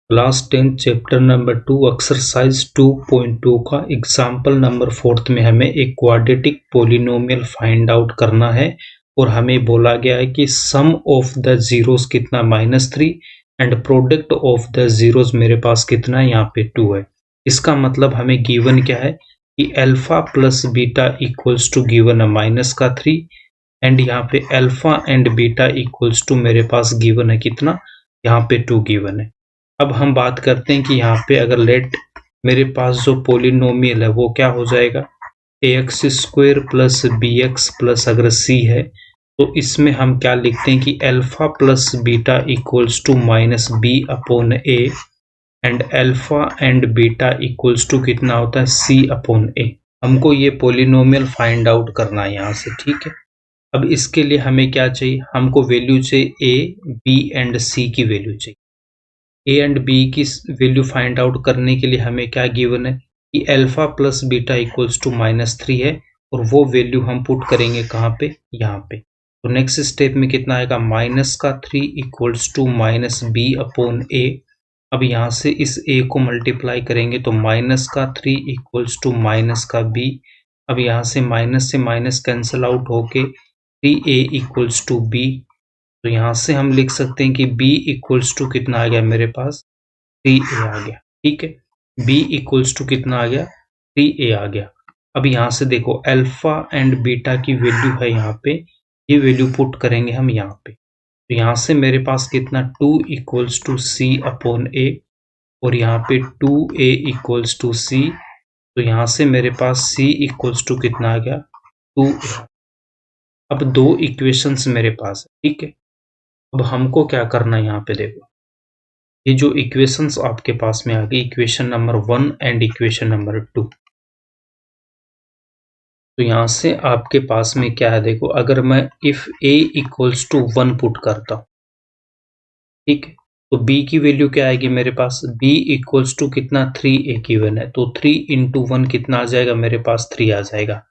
Class 10 chapter number 2 exercise 2.2 का example number 4 में हमें एक क्वाड्रेटिक पोलिनोमियल फाइंड आउट करना है और हमें बोला गया है कि सम ऑफ द जीरोस कितना -3 and product of the zeros मेरे पास कितना है, यहाँ पे 2 है। इसका मतलब हमें गिवन क्या है कि alpha plus beta equals to given है -3 एंड यहाँ पे alpha and beta equals to मेरे पास गिवन है कितना, यहाँ पे 2 गिवन है। अब हम बात करते हैं कि यहाँ पे अगर लेट मेरे पास जो पोलिनोमियल है वो क्या हो जाएगा, ax square plus B X plus अगर c है तो इसमें हम क्या लिखते हैं कि alpha plus beta equals to -b upon a and alpha and beta equals to कितना होता है c अपॉन a। हमको ये पोलिनोमियल फाइंड आउट करना है यहाँ से, ठीक है। अब इसके लिए हमें क्या चाहिए, हमको वैल्यू चाहिए a, b एंड c की वैल्यू चाहिए। ए एंड बी की वैल्यू फाइंड आउट करने के लिए हमें क्या गिवन है कि alpha plus beta equals to -3 है और वो वैल्यू हम पुट करेंगे कहाँ पे, यहाँ पे। तो नेक्स्ट स्टेप में कितना आएगा, -3 equals to -b upon a। अब यहाँ से इस a को मल्टीप्लाई करेंगे तो -3 इक्वल्स टू -b। अब यहाँ से माइनस कैंसिल आउट होके 3a इक्वल्स टू b। तो यहाँ से हम लिख सकते हैं कि b इक्वल्स टू कितना आ गया मेरे पास 3a आ गया, ठीक है। b इक्वल्स टू कितना आ गया 3a आ गया। अब यहाँ से देखो अल्फा एंड बीटा की वैल्यू है यहाँ पे, ये वैल्यू पुट करेंगे हम यहाँ पे। तो यहाँ से मेरे पास कितना 2 equals to c upon a और यहाँ पे 2a इक्वल्स टू c। तो यहाँ से मेरे पास c इक्वल्स टू कितना आ गया 2a। अब दो इक्वेशंस मेरे पास है, ठीक है। अब हमको क्या करना है, यहाँ पे देखो ये जो इक्वेशंस आपके पास में आ गई, equation number 1 and equation number 2। तो यहाँ से आपके पास में क्या है, देखो अगर मैं if a equals to 1 put करता हूँ, ठीक है, तो b की वैल्यू क्या आएगी मेरे पास, b इक्वल्स टू कितना 3a गिवन है, तो 3 इंटू 1 कितना आ जाएगा मेरे पास 3 आ जाएगा।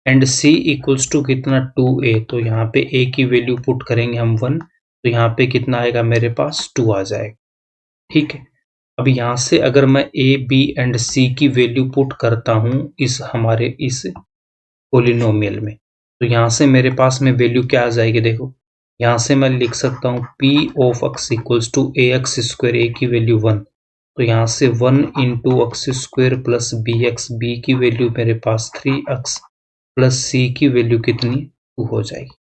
एंड c इक्वल्स टू कितना 2a, तो यहाँ पे a की वैल्यू पुट करेंगे हम 1, तो यहाँ पे कितना आएगा मेरे पास 2 आ जाएगा, ठीक है। अब यहाँ से अगर मैं a, b एंड c की वैल्यू पुट करता हूँ इस हमारे इस पोलिनोमियल में, तो यहाँ से मेरे पास में वैल्यू क्या आ जाएगी, देखो यहाँ से मैं लिख सकता हूँ p of x equals to A X square, a की वैल्यू 1, तो यहाँ से 1 into X square plus B X, b की वैल्यू मेरे पास 3x प्लस c की वैल्यू कितनी 2 हो जाएगी।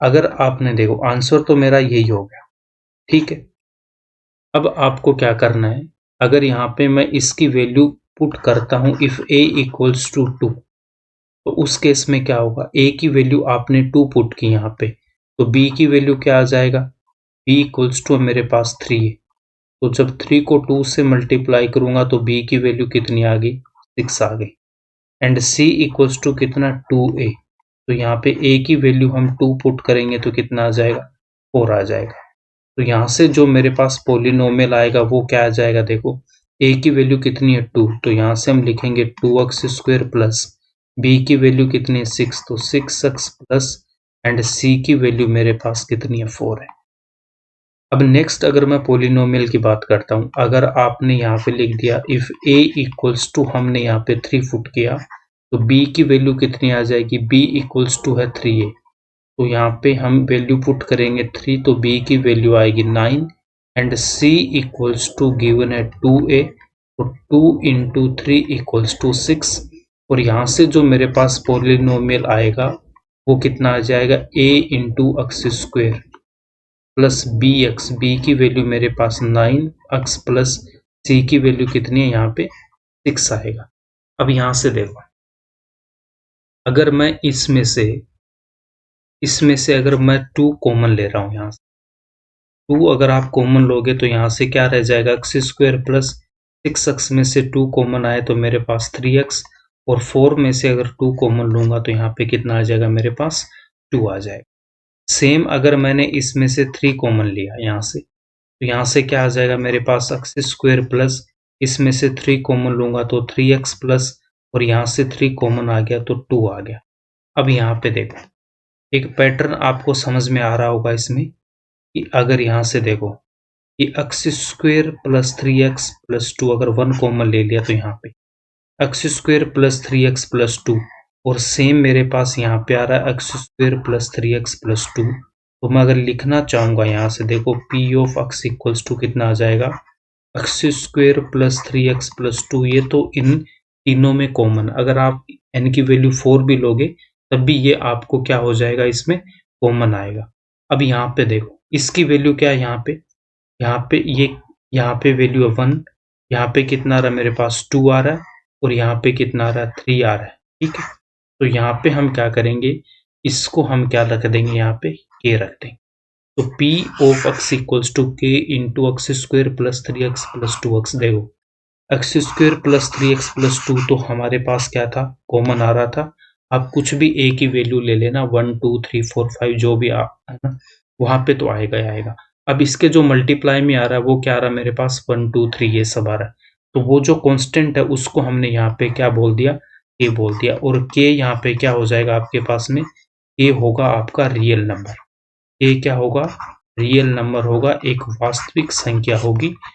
अगर आपने देखो आंसर तो मेरा यही हो गया, ठीक है। अब आपको क्या करना है, अगर यहाँ पे मैं इसकी वैल्यू पुट करता हूँ इफ a इक्वल्स टू 2, तो उस केस में क्या होगा, a की वैल्यू आपने 2 पुट की यहाँ पे, तो b की वैल्यू क्या आ जाएगा, b इक्वल्स टू मेरे पास 3 है, तो जब 3 को 2 से मल्टीप्लाई करूंगा तो b की वैल्यू कितनी आ गई 6 आ गई। एंड c इक्वल्स टू कितना 2a, तो यहाँ पे a की वैल्यू हम 2 पुट करेंगे तो कितना आ जाएगा 4 आ जाएगा। तो यहाँ से जो मेरे पास पोलिनोमियल आएगा वो क्या आ जाएगा, देखो a की वैल्यू कितनी है 2, तो यहाँ से हम लिखेंगे 2x स्क्वायर प्लस b की वैल्यू कितनी है 6, तो 6x प्लस एंड c की वैल्यू मेरे पास कितनी है 4 है। अब नेक्स्ट अगर मैं पोलिनोमियल की बात करता हूँ, अगर आपने यहाँ पे लिख दिया इफ a इक्वल्स टू, हमने यहाँ पे 3 पुट किया, तो b की वैल्यू कितनी आ जाएगी, b इक्वल्स टू है 3a, तो यहाँ पे हम वैल्यू पुट करेंगे 3, तो b की वैल्यू आएगी 9 and c equals to given है 2a, तो 2 इंटू 3 इक्वल्स टू 6, और यहाँ से जो मेरे पास पोलिनोमियल आएगा वो कितना आ जाएगा a into X square plus B X, B की वैल्यू मेरे पास 9x प्लस c की वैल्यू कितनी है यहाँ पे 6 आएगा। अब यहाँ से देखो अगर मैं इसमें से अगर मैं 2 कॉमन ले रहा हूँ, यहाँ से 2 अगर आप कॉमन लोगे तो यहाँ से क्या रह जाएगा एक्स स्क्वायर प्लस 6x में से 2 कॉमन आए तो मेरे पास 3x, और 4 में से अगर 2 कॉमन लूंगा तो यहाँ पे कितना आ जाएगा मेरे पास 2 आ जाएगा। सेम अगर मैंने इसमें से 3 कॉमन लिया यहाँ से, तो यहाँ से क्या आ जाएगा मेरे पास एक्स स्क्वायर प्लस इसमें से 3 कॉमन लूंगा तो 3x प्लस, और यहाँ से 3 कॉमन आ गया तो 2 आ गया। अब यहाँ पे देखो एक पैटर्न आपको समझ में आ रहा होगा इसमें कि अगर यहाँ से देखो ये x square plus 3x plus 2 अगर 1 कॉमन ले लिया तो यहाँ पे x square plus 3x plus 2 और सेम मेरे पास यहाँ पे आ रहा है x square plus 3x plus 2। तो मैं अगर लिखना चाहूँगा यहाँ से देखो p of x equals to कितना आ जाएगा x square plus 3x plus 2। ये तो इन तीनों में कॉमन, अगर आप n की वैल्यू 4 भी लोगे तब भी ये आपको क्या हो जाएगा, इसमें कॉमन आएगा। अब यहाँ पे देखो इसकी वैल्यू क्या है, यहाँ पे वैल्यू है 1, यहाँ पे कितना आ रहा है मेरे पास 2 आ रहा है और यहाँ पे कितना आ रहा है 3 आ रहा है। ठीक है, तो यहाँ पे हम क्या करेंगे, इसको हम क्या रख देंगे, यहाँ पे k रख देंगे। तो p of x equals to k into X square plus 3x plus 2x। देखो x square plus 3x plus 2 तो हमारे पास क्या था, कॉमन आ रहा था। आप कुछ भी a की वैल्यू ले लेना, 1 2 3 4 5 जो भी है ना, वहां पे तो आएगा ही आएगा। अब इसके जो मल्टीप्लाई में आ रहा है वो क्या आ रहा है मेरे पास 1 2 3 ये सब आ रहा है। तो वो जो कांस्टेंट है उसको हमने यहाँ पे क्या बोल दिया, k बोल दिया। और k यहाँ पे क्या हो जाएगा आपके पास में, k होगा आपका रियल नंबर। k क्या होगा, रियल नंबर होगा, एक वास्तविक संख्या होगी।